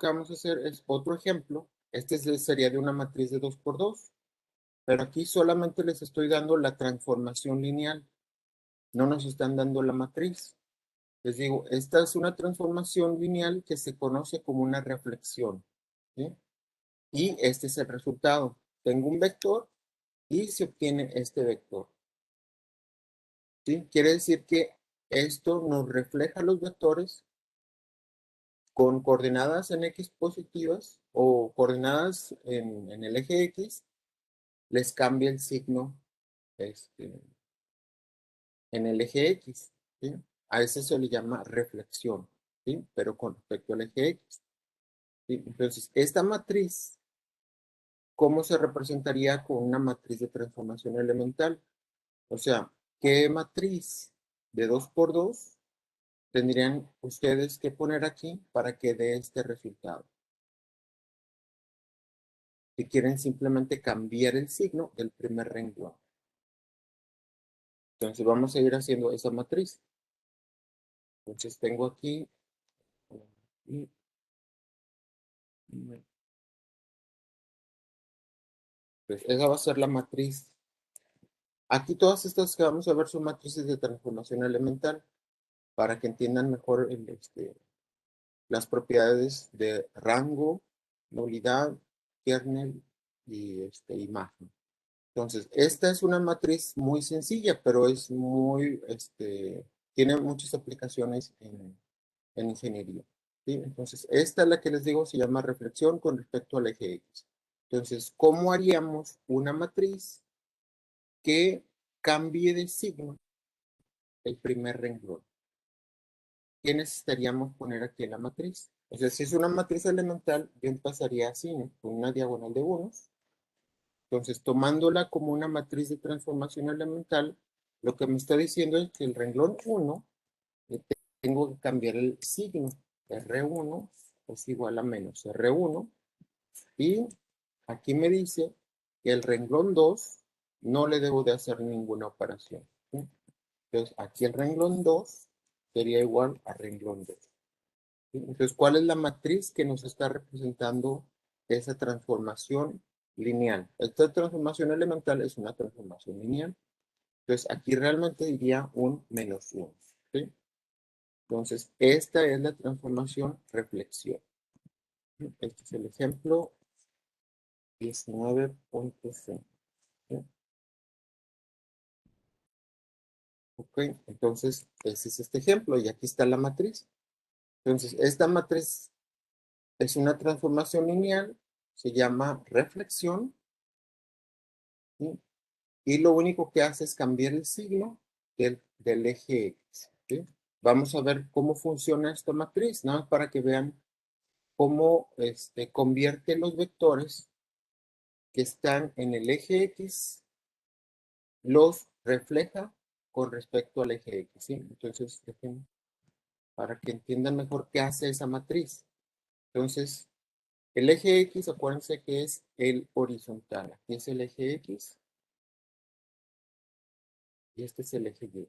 que vamos a hacer es otro ejemplo. Este sería de una matriz de 2 por 2, pero aquí solamente les estoy dando la transformación lineal. No nos están dando la matriz. Les digo, esta es una transformación lineal que se conoce como una reflexión, ¿sí? Y este es el resultado. Tengo un vector y se obtiene este vector, ¿sí? Quiere decir que esto nos refleja los vectores con coordenadas en X positivas o coordenadas en el eje X, les cambia el signo en el eje X, ¿sí? A ese se le llama reflexión, ¿sí? Pero con respecto al eje X, ¿sí? Entonces, esta matriz, ¿cómo se representaría con una matriz de transformación elemental? O sea, ¿qué matriz de 2 por 2 tendrían ustedes que poner aquí para que dé este resultado? Si quieren simplemente cambiar el signo del primer renglón. Entonces vamos a ir haciendo esa matriz. Entonces tengo aquí y pues esa va a ser la matriz. Aquí todas estas que vamos a ver son matrices de transformación elemental para que entiendan mejor las propiedades de rango, nulidad, kernel y imagen. Entonces, esta es una matriz muy sencilla, pero es tiene muchas aplicaciones en ingeniería, ¿sí? Entonces, esta es la que les digo, se llama reflexión con respecto al eje X. Entonces, ¿cómo haríamos una matriz que cambie de signo el primer renglón? ¿Qué necesitaríamos poner aquí en la matriz? O sea, si es una matriz elemental, bien pasaría así, ¿no? Con una diagonal de unos. Entonces, tomándola como una matriz de transformación elemental, lo que me está diciendo es que el renglón 1, tengo que cambiar el signo. R1 es igual a menos R1. Y aquí me dice que el renglón 2 no le debo de hacer ninguna operación, ¿sí? Entonces, aquí el renglón 2 sería igual a renglón 2. ¿Sí? Entonces, ¿cuál es la matriz que nos está representando esa transformación lineal? Esta transformación elemental es una transformación lineal. Entonces, aquí realmente diría un menos 1. ¿Sí? Entonces, esta es la transformación reflexión. Este es el ejemplo 19.5. ¿Sí? Ok, entonces ese es este ejemplo y aquí está la matriz. Entonces, esta matriz es una transformación lineal, se llama reflexión, ¿sí? Y lo único que hace es cambiar el signo del eje X, ¿sí? Vamos a ver cómo funciona esta matriz, nada más para que vean cómo convierte los vectores que están en el eje X, los refleja con respecto al eje X, ¿sí? Entonces, para que entiendan mejor qué hace esa matriz. Entonces, el eje X, acuérdense que es el horizontal. Aquí es el eje X y este es el eje Y.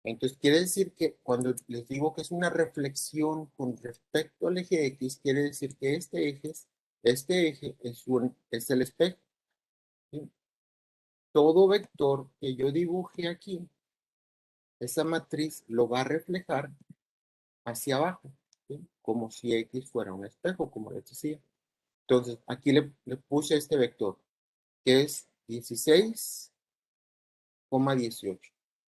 Entonces, quiere decir que cuando les digo que es una reflexión con respecto al eje X, quiere decir que este eje es el espejo, ¿sí? Todo vector que yo dibuje aquí, esa matriz lo va a reflejar hacia abajo, ¿sí? Como si X fuera un espejo, como les decía. Entonces, aquí le puse este vector, que es 16,18.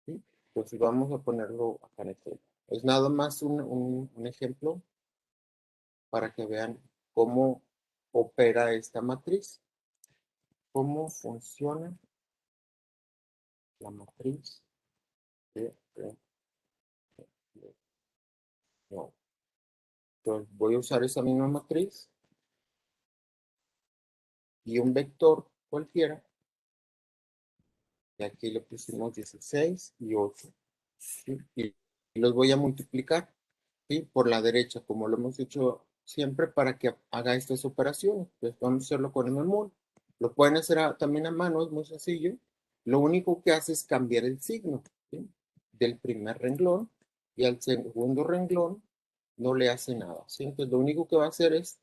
¿Sí? Entonces, vamos a ponerlo acá en este. Es nada más un ejemplo para que vean cómo opera esta matriz, cómo funciona la matriz de no. Entonces, voy a usar esa misma matriz y un vector cualquiera. Y aquí le pusimos 16 y 8. ¿Sí? Y los voy a multiplicar, ¿sí? Por la derecha, como lo hemos hecho siempre para que haga estas operaciones. Pues vamos a hacerlo con MMOL. Lo pueden hacer también a mano, es muy sencillo. Lo único que hace es cambiar el signo, ¿sí? Del primer renglón y al segundo renglón no le hace nada, ¿sí? Entonces lo único que va a hacer es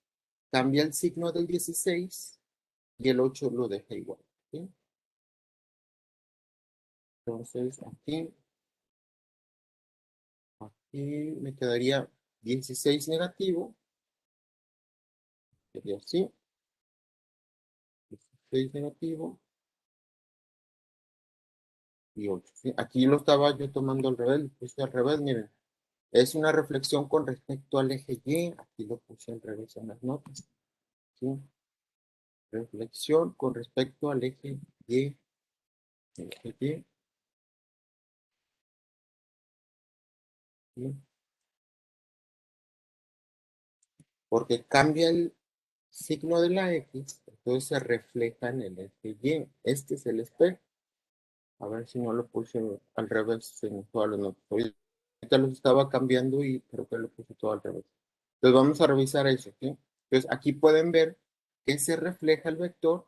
cambiar el signo del 16 y el 8 lo deja igual, ¿sí? Entonces aquí me quedaría 16 negativo, sería así, 16 negativo y 8, ¿sí? Aquí lo estaba yo tomando al revés, lo puse al revés, miren. Es una reflexión con respecto al eje Y, aquí lo puse al revés en las notas, ¿sí? Reflexión con respecto al eje Y, el eje Y, ¿sí? Porque cambia el signo de la X, entonces se refleja en el eje Y. Este es el espejo. A ver si no lo puse al revés en todas las notas. Ahorita los estaba cambiando y creo que lo puse todo al revés. Entonces vamos a revisar eso, ¿sí? Entonces aquí pueden ver que se refleja el vector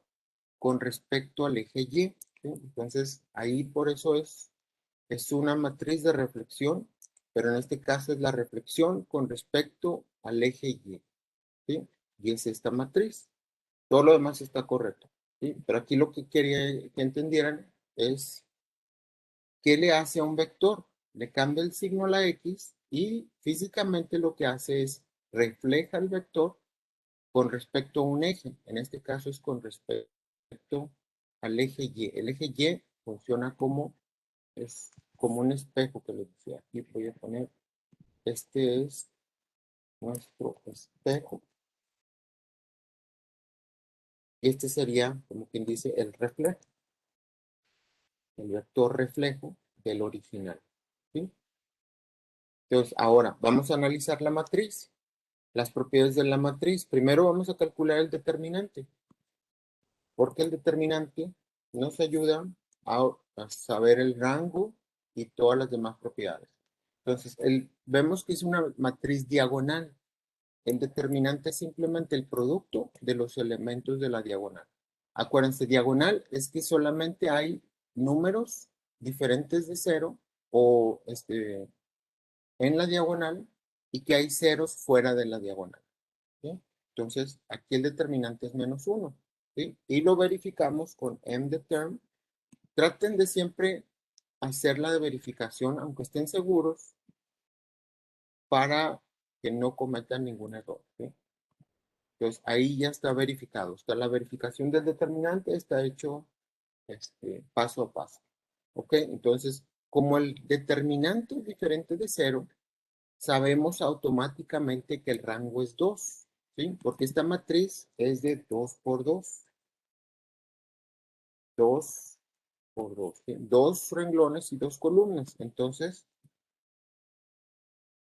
con respecto al eje Y, ¿sí? Entonces ahí por eso es una matriz de reflexión, pero en este caso es la reflexión con respecto al eje Y, ¿sí? Y es esta matriz. Todo lo demás está correcto, ¿sí? Pero aquí lo que quería que entendieran es qué le hace a un vector. Le cambia el signo a la X y físicamente lo que hace es refleja el vector con respecto a un eje. En este caso es con respecto al eje Y. El eje Y funciona es como un espejo que les decía. Aquí voy a poner, este es nuestro espejo. Y este sería, como quien dice, el reflejo, el vector reflejo del original, ¿sí? Entonces, ahora vamos a analizar la matriz, las propiedades de la matriz. Primero vamos a calcular el determinante, porque el determinante nos ayuda a saber el rango y todas las demás propiedades. Entonces, vemos que es una matriz diagonal. El determinante es simplemente el producto de los elementos de la diagonal. Acuérdense, diagonal es que solamente hay números diferentes de cero o en la diagonal y que hay ceros fuera de la diagonal, ¿sí? Entonces, aquí el determinante es menos uno, ¿sí? Y lo verificamos con mDeterm. Traten de siempre hacer la de verificación, aunque estén seguros, para que no cometan ningún error, ¿sí? Entonces, ahí ya está verificado. Está la verificación del determinante, está hecho paso a paso. ¿Ok? Entonces, como el determinante es diferente de cero, sabemos automáticamente que el rango es 2, ¿sí? Porque esta matriz es de 2 por 2. 2 por 2, ¿sí? Dos renglones y dos columnas. Entonces,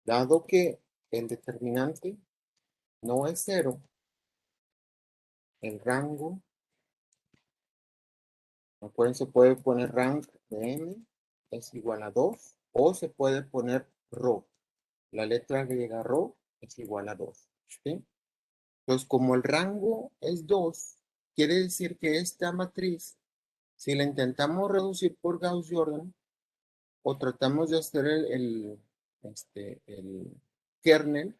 dado que el determinante no es cero, el rango, acuérdense, se puede poner rank de m es igual a 2 o se puede poner rho. La letra griega rho es igual a 2, ¿sí? Entonces, como el rango es 2, quiere decir que esta matriz, si la intentamos reducir por Gauss-Jordan o tratamos de hacer el kernel,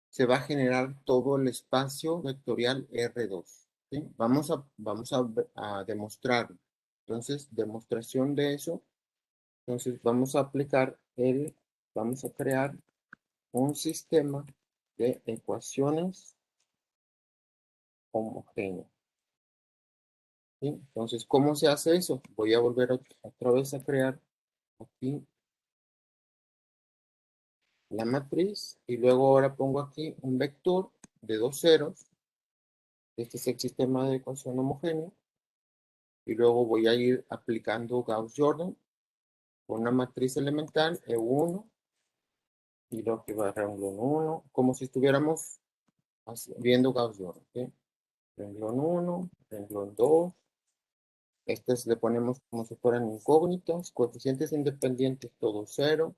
se va a generar todo el espacio vectorial R2, ¿sí? Vamos a demostrarlo. Entonces, demostración de eso. Entonces, vamos a crear un sistema de ecuaciones homogéneas, ¿sí? Entonces, ¿cómo se hace eso? Voy a volver otra vez a crear aquí la matriz y luego ahora pongo aquí un vector de dos ceros. Este es el sistema de ecuación homogénea. Y luego voy a ir aplicando Gauss-Jordan con una matriz elemental E1 y lo que va a renglón 1, como si estuviéramos viendo Gauss-Jordan, ¿sí? Renglón 1, renglón 2. Estas le ponemos como si fueran incógnitas, coeficientes independientes todo cero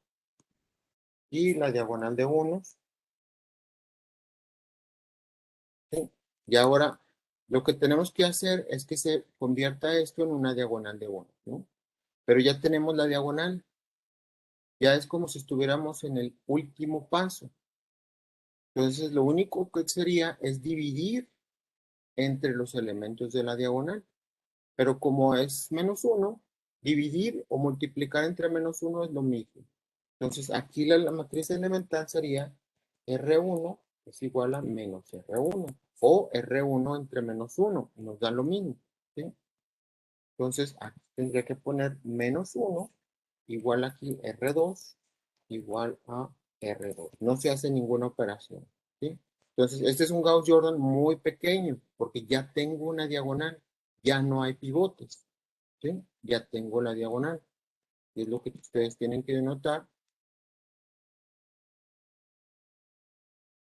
y la diagonal de unos, ¿sí? Y ahora lo que tenemos que hacer es que se convierta esto en una diagonal de 1, ¿no? Pero ya tenemos la diagonal, ya es como si estuviéramos en el último paso. Entonces, lo único que sería es dividir entre los elementos de la diagonal. Pero como es -1, dividir o multiplicar entre -1 es lo mismo. Entonces, aquí la matriz elemental sería R1 es igual a menos R1 o R1 entre -1, nos da lo mismo, ¿sí? Entonces, aquí tendría que poner -1 igual aquí R2 igual a R2. No se hace ninguna operación, ¿sí? Entonces, este es un Gauss-Jordan muy pequeño porque ya tengo una diagonal, ya no hay pivotes, ¿sí? Ya tengo la diagonal. Y es lo que ustedes tienen que denotar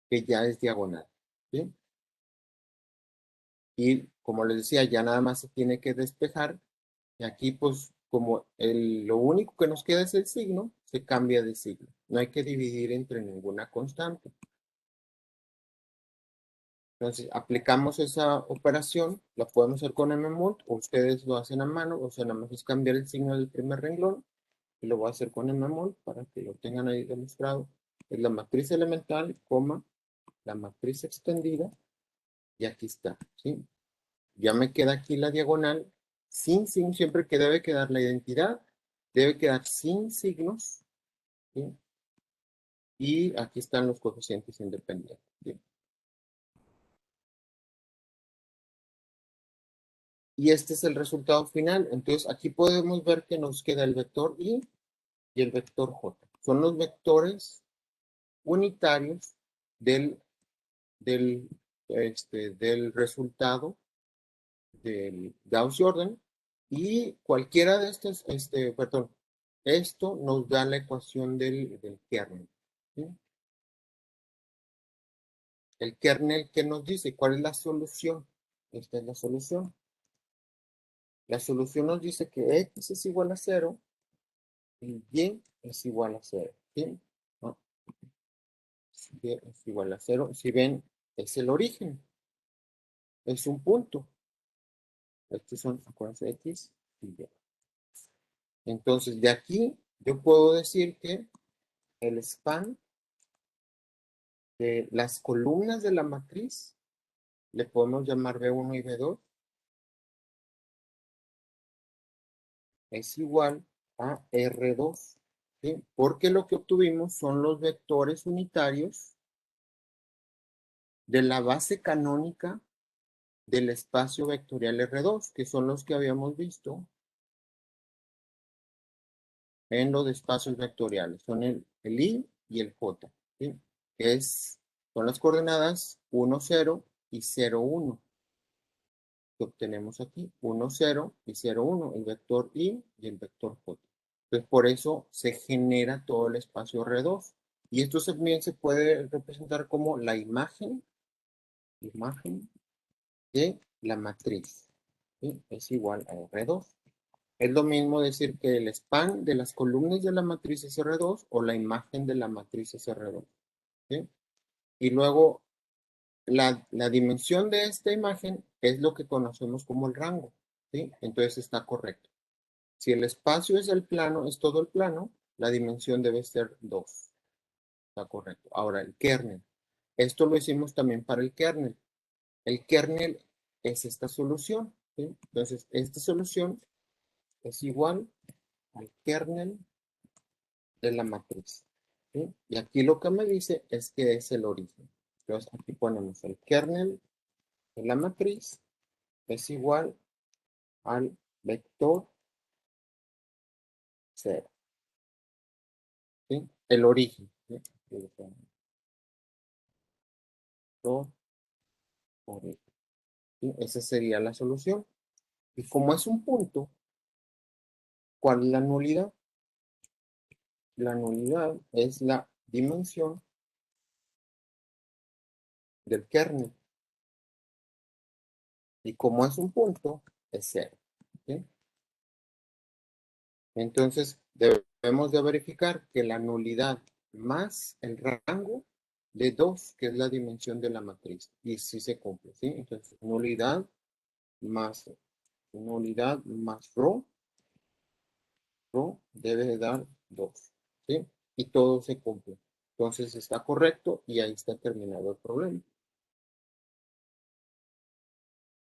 que ya es diagonal, ¿sí? Y como les decía, ya nada más se tiene que despejar. Y aquí, pues, como lo único que nos queda es el signo, se cambia de signo. No hay que dividir entre ninguna constante. Entonces, aplicamos esa operación, la podemos hacer con mmult, o ustedes lo hacen a mano, o sea, nada más es cambiar el signo del primer renglón, y lo voy a hacer con mmult para que lo tengan ahí demostrado. Es la matriz elemental, coma, la matriz extendida, y aquí está, ¿sí? Ya me queda aquí la diagonal, sin signo, siempre que debe quedar la identidad, debe quedar sin signos, ¿sí? Y aquí están los coeficientes independientes, ¿sí? Y este es el resultado final. Entonces, aquí podemos ver que nos queda el vector I y el vector J. Son los vectores unitarios del, del, del resultado del Gauss-Jordan. Y cualquiera de estos, perdón, esto nos da la ecuación del kernel, ¿sí? El kernel que nos dice cuál es la solución. Esta es la solución. La solución nos dice que X es igual a 0 y Y es igual a 0. ¿Sí? ¿No? Y es igual a 0. Si ven, es el origen. Es un punto. Estos son, acuérdense, X y Y. Entonces, de aquí yo puedo decir que el span de las columnas de la matriz le podemos llamar B1 y B2 es igual a R2, ¿sí? Porque lo que obtuvimos son los vectores unitarios de la base canónica del espacio vectorial R2, que son los que habíamos visto en los espacios vectoriales. Son el I y el J, ¿sí? Son las coordenadas 1, 0 y 0, 1 que obtenemos aquí. 1, 0 y 0, 1, el vector I y el vector J. Entonces, por eso se genera todo el espacio R2. Y esto también se puede representar como la imagen de la matriz, ¿sí? Es igual a R2. Es lo mismo decir que el span de las columnas de la matriz es R2 o la imagen de la matriz es R2, ¿sí? Y luego la dimensión de esta imagen es lo que conocemos como el rango, ¿sí? Entonces está correcto. Si el espacio es el plano, es todo el plano, la dimensión debe ser 2. Está correcto. Ahora, el kernel. Esto lo hicimos también para el kernel. El kernel es esta solución, ¿sí? Entonces, esta solución es igual al kernel de la matriz, ¿sí? Y aquí lo que me dice es que es el origen. Entonces, aquí ponemos el kernel de la matriz es igual al vector 0, ¿sí? El origen, ¿sí? Vector origen, ¿sí? Esa sería la solución. Y como es un punto, ¿cuál es la nulidad? La nulidad es la dimensión del kernel. Y como es un punto, es 0, ¿sí? Entonces, debemos de verificar que la nulidad más el rango de 2, que es la dimensión de la matriz. Y si se cumple, ¿sí? Entonces, más nulidad más rho debe de dar 2, ¿sí? Y todo se cumple. Entonces está correcto y ahí está terminado el problema.